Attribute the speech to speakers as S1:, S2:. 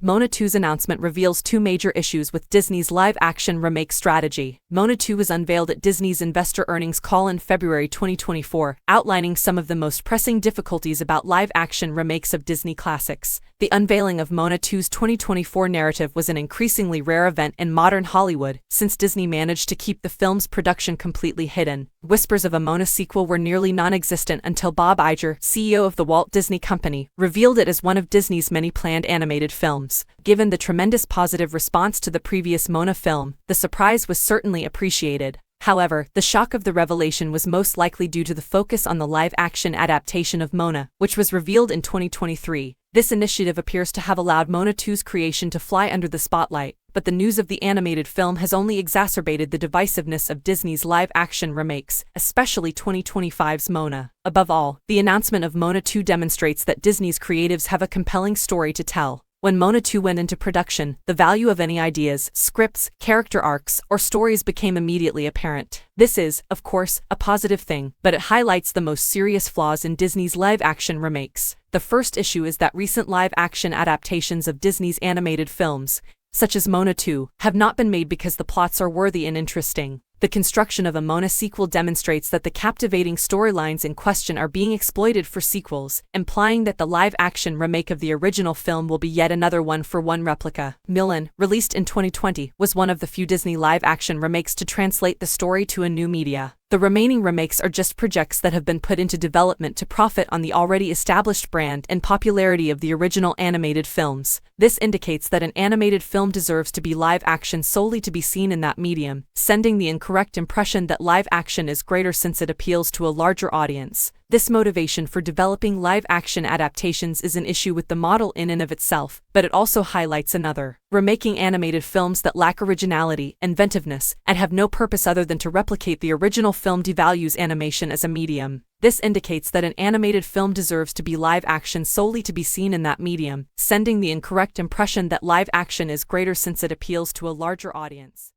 S1: Moana 2's announcement reveals two major issues with Disney's live-action remake strategy. Moana 2 was unveiled at Disney's investor earnings call in February 2024, outlining some of the most pressing difficulties about live-action remakes of Disney classics. The unveiling of Moana 2's 2024 narrative was an increasingly rare event in modern Hollywood, since Disney managed to keep the film's production completely hidden. Whispers of a Moana sequel were nearly non-existent until Bob Iger, CEO of the Walt Disney Company, revealed it as one of Disney's many planned animated films. Given the tremendous positive response to the previous Moana film, the surprise was certainly appreciated. However, the shock of the revelation was most likely due to the focus on the live-action adaptation of Moana, which was revealed in 2023. This initiative appears to have allowed Moana 2's creation to fly under the spotlight, but the news of the animated film has only exacerbated the divisiveness of Disney's live-action remakes, especially 2025's Moana. Above all, the announcement of Moana 2 demonstrates that Disney's creatives have a compelling story to tell. When Moana 2 went into production, the value of any ideas, scripts, character arcs, or stories became immediately apparent. This is, of course, a positive thing, but it highlights the most serious flaws in Disney's live-action remakes. The first issue is that recent live-action adaptations of Disney's animated films, such as Moana 2, have not been made because the plots are worthy and interesting. The construction of a Moana sequel demonstrates that the captivating storylines in question are being exploited for sequels, implying that the live-action remake of the original film will be yet another one-for-one replica. Moana, released in 2020, was one of the few Disney live-action remakes to translate the story to a new media. The remaining remakes are just projects that have been put into development to profit on the already established brand and popularity of the original animated films. This indicates that an animated film deserves to be live-action solely to be seen in that medium, sending the incorrect impression that live-action is greater since it appeals to a larger audience. This motivation for developing live-action adaptations is an issue with the model in and of itself, but it also highlights another. Remaking animated films that lack originality, inventiveness, and have no purpose other than to replicate the original film devalues animation as a medium. This indicates that an animated film deserves to be live-action solely to be seen in that medium, sending the incorrect impression that live-action is greater since it appeals to a larger audience.